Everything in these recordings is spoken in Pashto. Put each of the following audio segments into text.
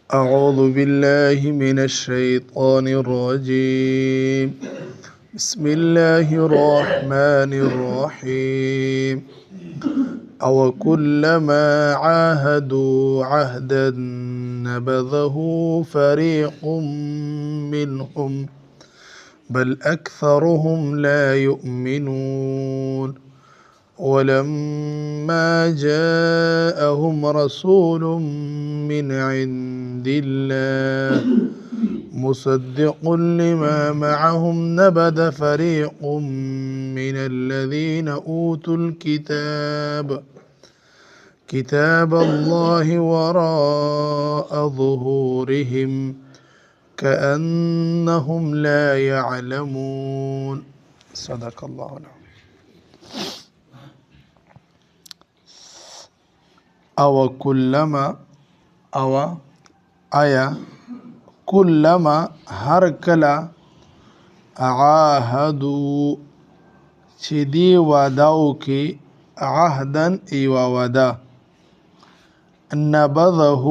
أعوذ بالله من الشيطان الرجيم. بسم الله الرحمن الرحيم. أو كلما عاهدوا عهدا نبذه فريق منهم بل أكثرهم لا يؤمنون. ولما جاءهم رسول من عند الله مصدق لما معهم نبذ فريق من الذين أوتوا الكتاب كتاب الله وراء ظهورهم كأنهم لا يعلمون. صدق الله العظيم. او کلما او آیا کلما هر کلا عاهدو چې دی وعداو کې عهدن ایوا وعده نبذه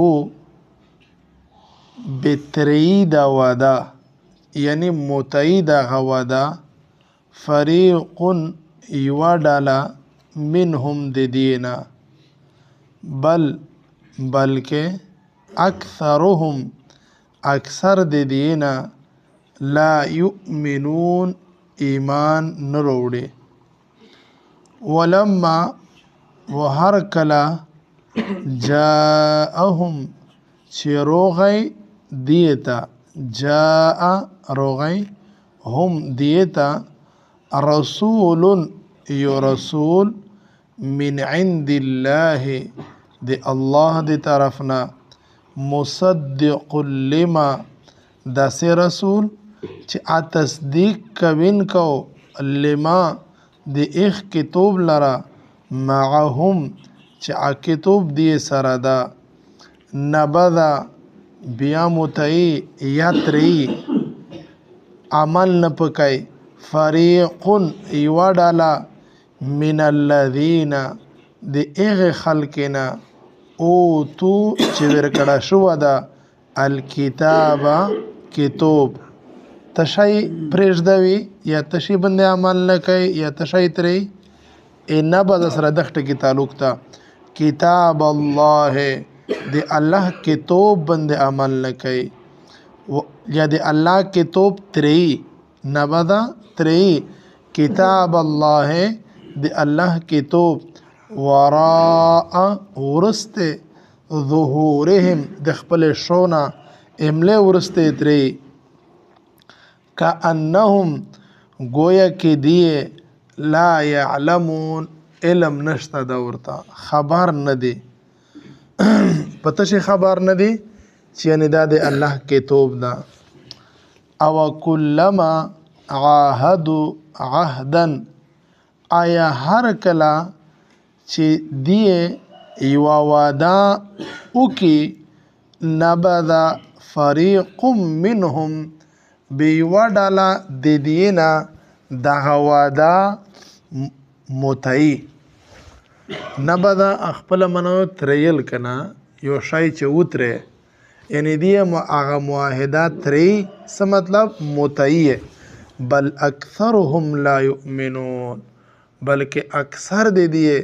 بترید وعده یعنی متعید غوعده فریق ایوا ډاله منهم د دینا بلکہ اکثرهم اکثر د دینا لا یؤمنون ایمان نروڑے. ولما وهر کلا جاءهم چی روغی دیتا جاء روغی هم دیتا رسول یو رسول من عند الله دی الله دی طرفنا مصدق لما داسې رسول چې تصدیق کوین کو لما دی اخ کتاب لرا معهم چې کتاب دی سره دا نبذا بیا متعی یا تری عمل نپکای فریقون ایوا ډالا من الذین د اغه خلقنا اوتو چې ورکړه شو دا الکتاب کتاب تشای پرېږدوي یا تشی باندې عمل نه کوي یا تشای ترې نه به سره دغه کې تعلق تا کتاب الله د الله کتاب باندې عمل نه کوي یا د الله کتاب ترې نه بدا ترې کتاب الله د الله کتاب وراء ورسته ظهورهم د خپل شونا امله ورسته ترې کأنهم گویا کې دی لا يعلمون علم نشته دا ورته خبر نه دی پته شي خبر نه دی چې نه دا د الله کتاب دا او کلما عاهدوا عهدا آیا هر کلا چې دی یو وعده وکي نبذ فریق منهم بیوډالا د دینا دغه وعده متعی نبذ خپل منو تریل کنا یو شای چې وتره یعنی دی هغه معاهدات تری څه مطلب متعی بل اکثرهم لا یؤمنون بلکہ اکثر دے دیے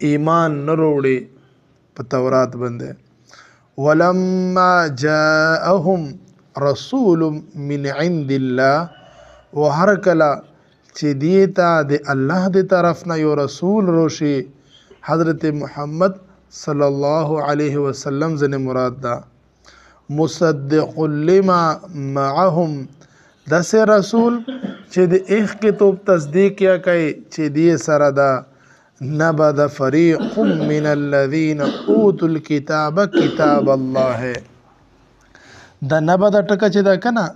ایمان نہ روڑے پا تورات بندے. ولما جاءهم رسول من عند الله وهر کلا چی دیتا دے اللہ دے طرفنا یو رسول روشی حضرت محمد صلی اللہ علیہ وسلم زن مراد دا مصدق لما معهم دس رسول چې د ایخ کتاب تصدیق یا کوي چې دی سره دا نبذ فریق من الذین اوتوا الکتاب کتاب الله دا نبذ ټکه چې دا کنه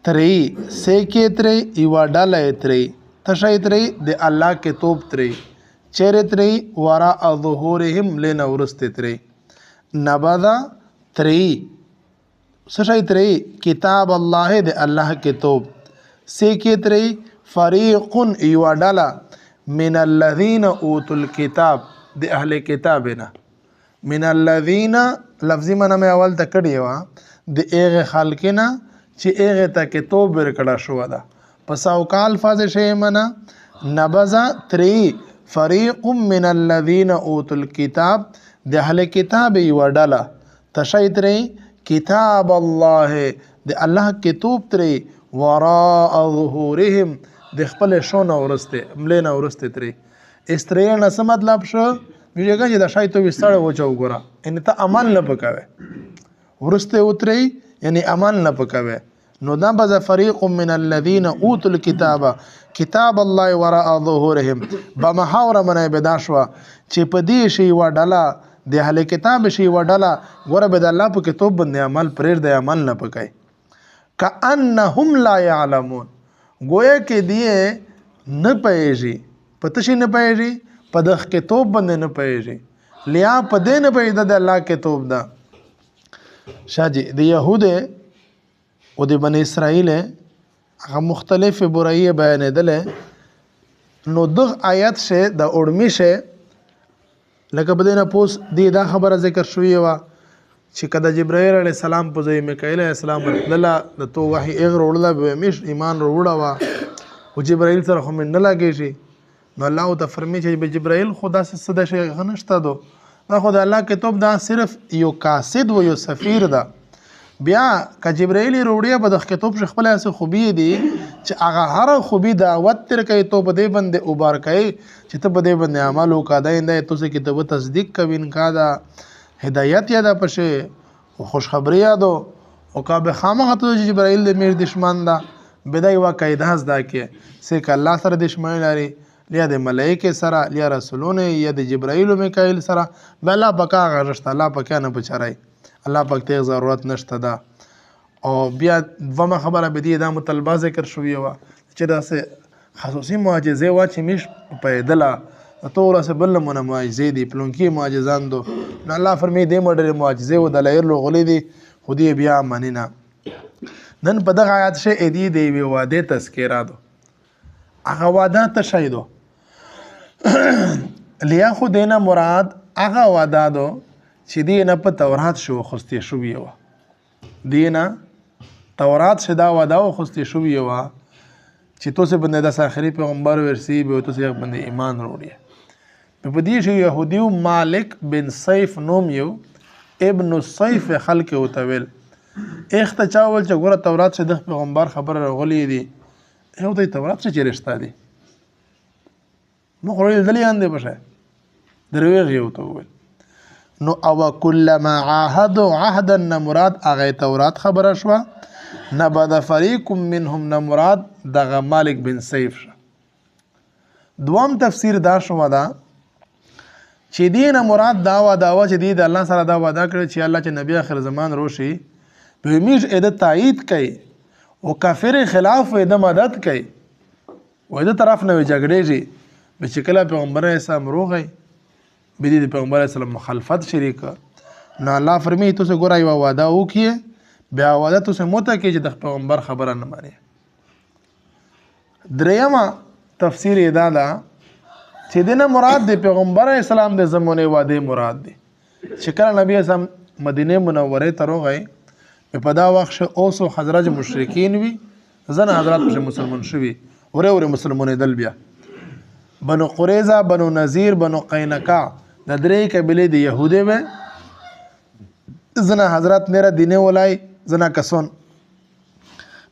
تری سیکې تری ایوا ډاله تری تشای تری د الله کتاب تری چیرې تری وراء ظهورهم لنا ورسته تری نبذ تری سشای تری کتاب الله د الله کتاب سیکې تری فریق ایوا ډاله من الذین اوتوا الکتاب د اهل کتابنا من الذین لفظي معنا مې اول ته کړې وه د هغې خلک نه چې هغې ته کتاب ورکړه شوه ده په سوکا الفاظ شی معنا نبذ ترې فریق من الذین اوتوا الکتاب د اهل کتاب یوه ډله تشی ترې کتاب الله د الله کتاب ترې وراء ظهورهم د خپل شونه ورسته ملې نه ورسته ترې استریه نه څه مطلب شو ویږه چې د شای تو وستړ وچو ګوره ان ته عمل نه پکوي ورسته وترې یعنی عمل نه پکوي نو دا بز فریق من الذين اوتوا الكتاب کتاب الله وراء ظهورهم بمحاور منه بداشوا چې په دې شی و ډله د اهل کتاب شی و ډله ګوره به د الله په کتاب باندې عمل پرېږ د عمل نه پکای کأنهم لا يعلمون گویا کې دی نه پېږي پته شي نه پېږي په د کتاب باندې نه پېږي لیا په دې نه پېږي د الله کتاب دا شاجي د يهود او د بني اسرائیل هغه مختلف برایي بیانېدل نو دغه آیات شه د اورمی شه لکه په دې نه پوس دی دا خبره ذکر شوې و چې کله جبرائیل علیه السلام په ځای میکائیل علیه السلام ورتله د تو وحی اغه وروړه به مش ایمان وروړه وا او جبرائیل سره هم نه لاګی نو الله ته فرمایي چې جبرائیل خدا سے صدا شي غنښت دو دا خدای الله کتاب دا صرف یو قاصد و یو سفیر دا بیا ک جبرائیل وروړي په د کتاب خپل اسه خوبي دي چې هغه هر خوبي دعوت تر کوي تو په دې باندې اوبار کوي چې ته په دې باندې عمل وکړای نه ته څه کتاب تصدیق کوي انکا دا هدایت یاده پشه خوشخبری یادو او کا به خامخ ته جبرائیل د میر دشمن دا بدای وا قاعده دا کې سه ک الله سره دشمن لري لیا د ملائکه سره لیا رسولونه یا د جبرائیل او میکائیل سره بلا بقا غرشت الله پکې نه بچای الله پاک ته ضرورت نشته دا او بیا ومه خبره به دي دا مطالبه ذکر شوی و چې دا سه خصوصي معجزه وا چې مش پیدله ټول سه بل مون معجزه دي پلونکی معجزان دو نو الله فرمي دې مډر معجزه و د لیر غلي دي خودي بیا منینا نن په دغه آیات شه ادي دی وی واده تذکرہ دو هغه واده ته شایدو لیا خو دینا مراد هغه واده دو چې دینه په تورات شو خوستي شو یو دینه تورات شدا واده او خوستي شو یو چې تو سه بنده د اخري پیغمبر ورسی به تو سه بنده ایمان وروړي په دې شی يهوديو مالک بن سيف نوم یو ابن السيف خلق او تویل اخته چاول چې ګوره تورات شه د پیغمبر خبر غلي دي یو د تورات څخه رښتا دي مخرج دلیان دی بشه درویغ یو تو نو او کلما عاهدوا عهدا مراد اغه تورات خبره شو نبذ فريق منهم مراد دغه مالک بن سيف دوام تفسیر دا شو دا چې دینه مراد داوا چې دی د الله سره دا وعده کړی چې الله چې نبی اخر زمان روشي به میش اده تایید کوي او کافر خلاف اده مدد کوي و اده طرف نه جګړې به چې کله پیغمبر اسلام روغی به دې پیغمبر اسلام مخالفت شریک نو الله فرمایي تاسو ګورای و وعده وکړي بیا وعده تاسو موته کې چې د پیغمبر خبره نه مانی دریمه تفسیر ادا دا چې دنه مراد د پیغمبر اسلام د زمونه وعده مراد دي چې کله نبی اسلام مدینه منوره ته روغی په دا وخت اوس او حضرت مشرکین وی زنه حضرات مسلمان شوي اوره مسلمانې دل بیا بنو قریظه بنو نذیر بنو قینقاع د درې قبیلې د يهودي و زنه حضرت میرا دینه ولای زنه کسون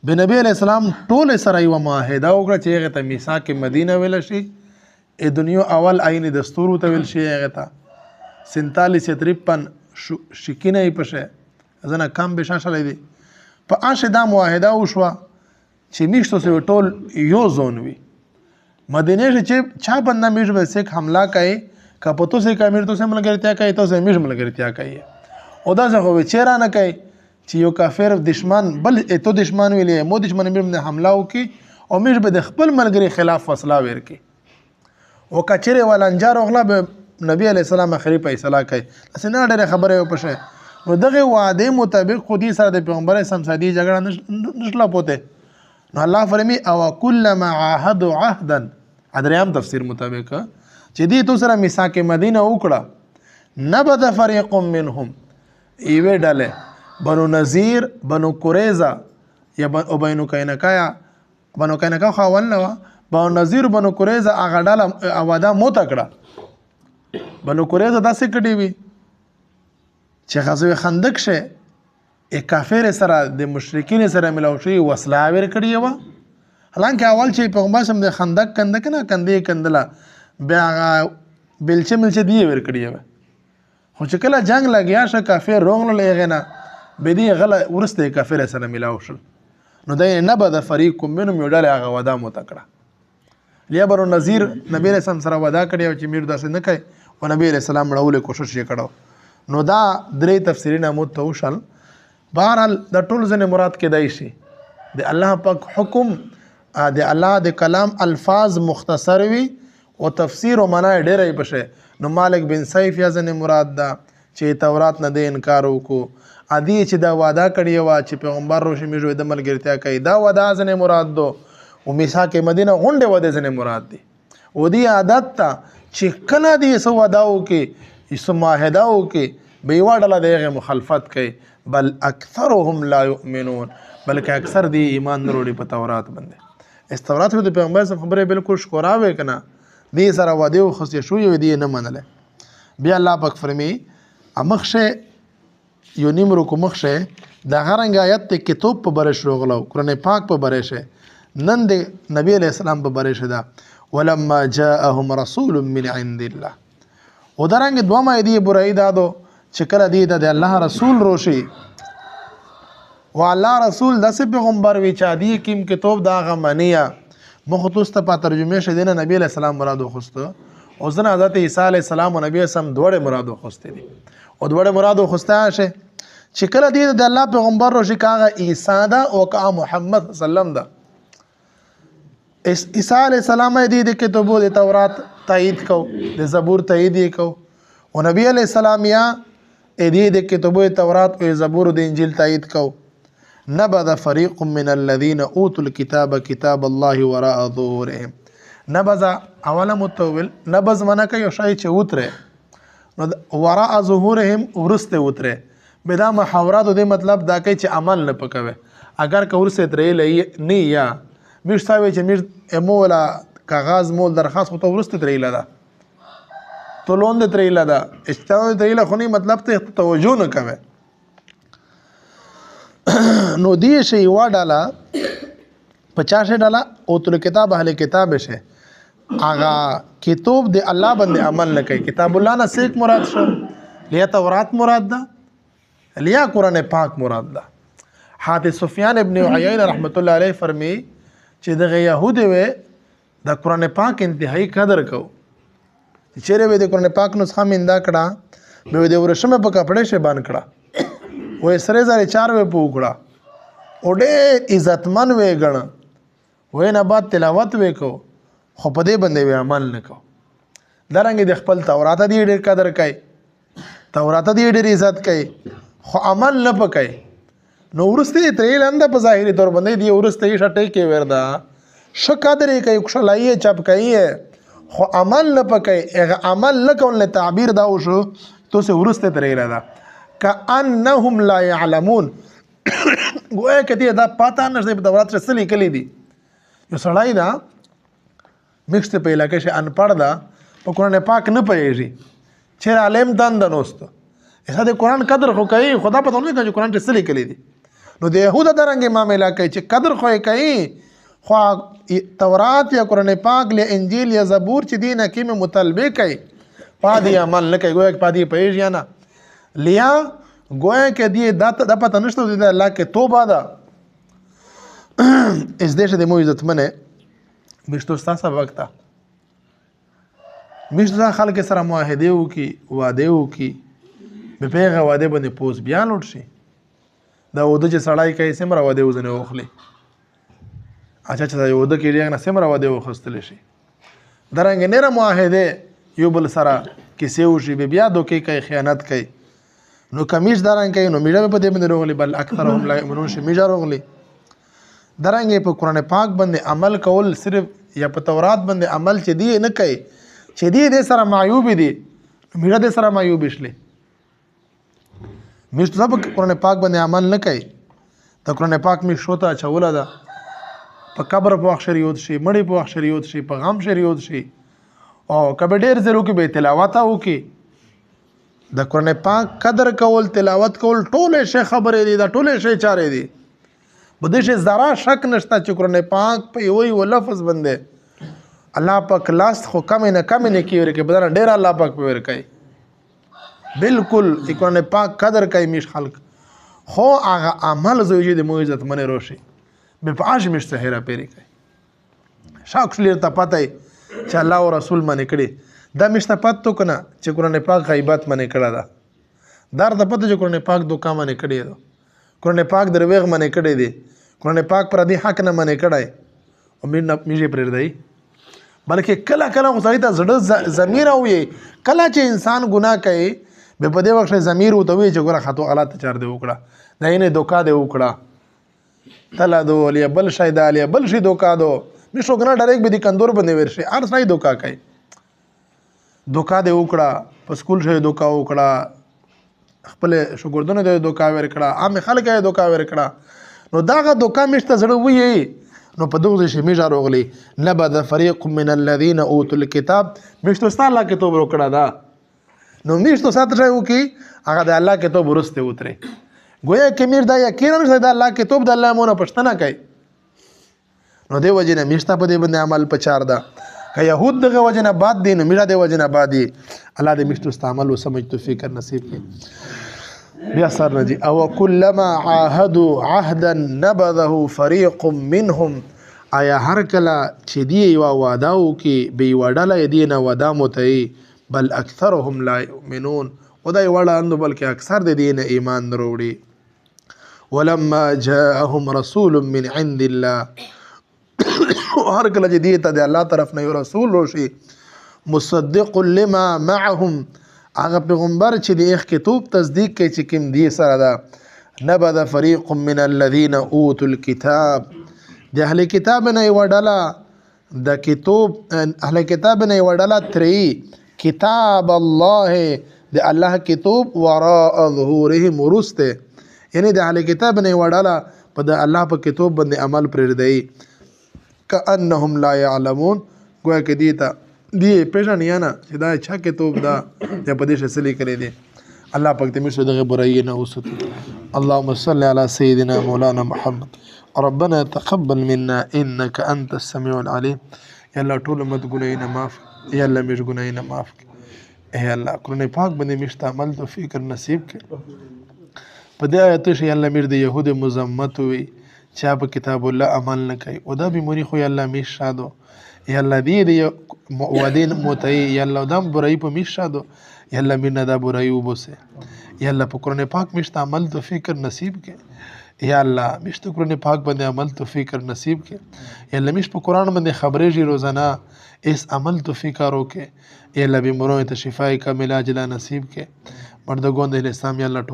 به نبی علیہ السلام ټول سره یو معاهده وکړه چې هغه ته میثاق مدینه ویل شي ا دنیا اول عین دستور ته ویل شي هغه ته 47 شکینه پشه زنه کم به شاشلې دي په اشه دا معاهده وشوه چې میشتو سره ټول یو زون وي مدینه چې چا بنده میش به سیک حمله کوي کپتو سے کامیر تو سے ملګرتیا کوي تو سے میش ملګرتیا کوي او دا څنګه وی چیرې نه کوي چې یو کافر دشمن بل ته دشمن ویلې مو دشمن باندې حمله وکي او میش به د خپل ملګری خلاف فیصله ورکي او کچره ولنجار اغلا به نبی علی السلام اخري فیصله کوي اسنه ډېر خبره و پشه نو دغه وعده مطابق خودي سره د پیغمبر اسلام سادي جګړه نشلا پوته نو الله فرمی او کلما عاهدوا عهدا ادریام تفسیر مطابق چې دې تو سره میثاق مدینه وکړه نبذ فريق منهم یوې ډلې بنو نذیر بنو قریظه یا بنو قینقاع بنو قینقاع خو اول نه وه بنو نذیر بنو قریظه هغه ډله وعده موته کړه بنو قریظه داسې کړي وي چې غزوه خندق شه کافر سره د مشرکین سره ملاو شي وسله ور کړی و حالانکه اول چې پیغمبر سم د خندق کندک نه کندې کندله بیا بلچه ملچه دی ور کړی و خو چې کله جنگ لګیا شه کافر روغله لغنه به دی غله ورسته کافر سره ملاو شل نو دای نه بد فریق منهم یو ډله هغه ودا متکړه لیا برو نذیر نبی رسول سره ودا کړی او چې میر داسې نه کوي او نبی رسول الله مړول کوشش یې کړو نو دا درې تفسیرونه متوشل بهرحال د ټول ځنه مراد کېدای شي د الله پاک حکم د الله د کلام الفاظ مختصر وي او تفسیر او معنا ډېرې بشه نو مالک بن سیف یا ځنه مراد دا چې تورات نه د انکار وکړو ادي چې دا وعده کړی و چې پیغمبر روشي میجو د ملګرتیا کوي دا وعده ځنه مراد دو او میثاق مدینه غونډه وعده ځنه مراد دي او دی عادت ته چې کله دی سو وعده وکي اسو معاهده وکي به وړل دغه مخالفت کوي بل اکثرهم لا یؤمنون بلکې اکثر دی ایمان نه وروړي په تورات باندې استورات د پیغمبر سره خبره بالکل شکراوي کنه دې سره وعده او خصي شو یو دی نه منله بیا الله پاک فرمي امخشه یو نیمرو کو مخشه د غرنګ آیت ته کتاب په برش روغلو قرآن پاک په برشه نن د نبی علیہ السلام په برشه دا ولما جاءهم رسول من عند الله او درنګ دوه مې دی برای دادو چې کله دی د الله رسول روشي و الله رسول داسې پیغمبر وی چا دی کیم کتاب دا غمنیه مختص په ترجمه شه دینه نبی علیہ السلام مراد خوسته او زنه حضرت عیسی علیہ السلام او نبی سم دوړه مراد خوسته دي او دوړه مراد خوسته شه چې کله دی د الله پیغمبر روشي کاغه عیسی دا او کا محمد سلام دا عیسی علیہ السلام دی د کتابو د تورات تایید کو د زبور تایید کو او نبی علیہ السلام یا دی د کتابو تورات او زبور د انجیل تایید کو نبذ فريق من الذين اوتوا الكتاب كتاب الله وراء ظهورهم نبذ اوله متول نبذ منه کوي شای چې وتره نو وراء ظهورهم ورسته وتره بدا محاورات د مطلب دا کوي چې عمل نه پکوي اگر کورسه ترې لې نه یا مشتاوي چې مر امولا کاغذ مول درخواست خو ته ورسته ترې لاله تو لون د ترې لاله استاوي ترې له خو نه مطلب ته توجه نه کوي نو دی شی واډالا 50 ډالا او تل کتاب اهل کتاب شه اغا کتاب د الله باندې عمل نه کوي کتاب الله نه سیک مراد شو لیا تورات مراد ده لیا قران پاک مراد ده حاتم سفیان ابن عیینه رحمت الله علیه فرمی چې د يهود و د قران پاک انتهایی قدر کو چیرې و د قران پاک نسخه مندا کړه به د ورشمه په کپڑے شه باندې کړه وې سره زاره 4 و پوکړه اوډه عزتمن وې غن وې نه بعد تلاوت وکاو خو په دې باندې عمل نکاو درنګ د خپل تورات دی ډېر قدر کوي تورات دی ډېر عزت کوي خو عمل نه پکای نو ورسته ترې لاند په ظاهري تور باندې دی ورسته یې شټې کې وردا شو قدر کوي خلایې چپ کوي خو عمل نه پکای هغه عمل نه کول له تعبیر دا وشو تو سه ورسته ترې لاله کأنهم لا يعلمون گویا کدی دا پاتا نشته په تورات سره سلی کلی دي یو سړی دا مکس ته په علاقې شه ان پړ دا په قران پاک نه پېږي چې عالم دند نوست اسا د قران قدر خو کوي خدا پته نه کوي قران ته سلی کلی دي نو د يهود درنګ معاملې کوي چې قدر خو کوي خو تورات یا قران پاک له انجیل یا زبور چې دینه کې مطالبه کوي پادې عمل نه کوي گویا پادې پېږي نه لیا گویا کې دی د پته نشته د الله کې توبه ده اس دیشه د مو عزت منه مشتو تاسو وخت مشتو خلک سره معاهده وکي وعده وکي به پیغه وعده باندې پوس بیان وړ شي دا وده چې سړای کوي سمره وعده وزنه وخلي اچھا چې دا وده کې لري نه سمره وعده وخستل شي درنګ نه معاهده یو بل سره کیسه وشي بیا دوکې کوي خیانت کوي نو کمیش داران کوي نو میډه په دې باندې روغلي بل اکثرهم لا یؤمنون شي میډه روغلي درنګ په قران پاک باندې عمل کول صرف یا په تورات باندې عمل چې دی نه کوي چې دی د سره معیوب دي میډه د سره معیوب شلي میشت سب قرآن پاک باندې عمل نه کوي د قرآن پاک می شوته اچوله ده په قبر په وخت شریعت شي مړی په وخت شریعت شي په غم شریعت شي او کبه ډیر زرو کې به تلاوت او کې د قرآن پاک قدر کول تلاوت کول ټوله شی خبرې دي دا ټوله شی چارې دي بده شي زرا شک نشته چې قرآن پاک په یو لفظ باندې الله پاک لاس خو کم نه کیږي کې بدل ډیر الله پاک په ور کوي بالکل قرآن پاک قدر کوي مش خلق خو هغه عمل زوجي د موعظت منه روشي به پاش مش سهره پیری کوي شاک شلیر ته پته چې الله او رسول باندې کړي دا مشته پاتو کنه چې قرآن پاک غیبت باندې کړه دا دار د پته چې قرآن پاک دوکا باندې کړي دا قرآن پاک درویغ باندې کړي دي قرآن پاک پر دې حق نه باندې کړي او میږي پر دی بلکې کله کله غوړی ته زړه ضمیر او کله چې انسان ګناه کوي به په دې وخت ضمیر وته وي چې ګوره خاطو غلط چار دی وکړه دا یې دوکا دی وکړه تلا دو لیا بل شاید لیا بل شي دوکا دو مشو ګنا ډایرک به دي کندور باندې ورشي هر ځای دوکا کوي دوکا دی وکړه په سکول شي دوکا وکړه خپل شګردونه دی دوکا ور کړه عام خلک یې دوکا ور کړه نو داغه دوکا مشته زړه وي نو په دغه شي میجا روغلی نبذ فريق من الذين اوتوا الكتاب مشته الله کتاب وکړه دا نو مشته سات ځای وکي هغه د الله کتاب ورسته وتره گویا کمیر دا یقینا نشته د الله کتاب د الله مونږ پښتنه کوي نو دی وجنه میشته په دې باندې عمل پچار دا که يهود دغه وجنه بعد دین میرا دی وجنه بعد دی الله دې مشته استعمال او سمجھ تو فکر نصیب کړي بیا سر نجی او کلما عاهدوا عهدا نبذه فريق منهم آیا هر کله چې دی یو وعده کې به وډاله دی نه ودا متي بل اکثرهم لا يؤمنون ودای وړه اند بلکې اکثر د دین ایمان وروړي ولما جاءهم رسول من عند الله هر کله چې دی ته د الله طرف نه یو رسول روشي مصدق لما معهم هغه پیغمبر چې د اخ کتاب تصدیق کوي چې کوم دی سره ده نبذ فريق من الذين اوتوا الكتاب د اهل کتاب نه وډاله د کتاب اهل کتاب نه وډاله تری کتاب الله د الله کتاب وراء ظهورهم ورسته یعنی د اهل کتاب نه وډاله په د الله په کتاب باندې عمل پرې دی كأنهم لا يعلمون گویا کې دیتا دی پېژن یا نه چې دا چا کتاب دا یا په دې شسلی کړی دی الله پاک دې مشه دغه برای نه اوسط اللهم صل على سيدنا مولانا محمد ربنا تقبل منا انك انت السميع العليم یا الله ټول مت ګناینه معاف یا الله مش ګناینه معاف اے الله قرآن پاک باندې مشت عمل تو فکر نصیب کړي په دې آیت شي الله مر د يهود مزمت وي چا په کتاب الله عمل نه کوي او دا بیماری خو الله میش شادو یا الله دې ودین متي یا الله دم برای په میش شادو یا الله مینه دا برای وبسه یا الله په قرآن پاک مشت عمل تو فکر نصیب کړي یا الله مشت قرآن پاک باندې عمل تو فکر نصیب کړي یا الله مش په قرآن باندې خبرې جی روزانه اس عمل تو فکر وکړي یا الله بیمارو ته شفای کامله عاجله نصیب کړي مردگان د اسلام یا الله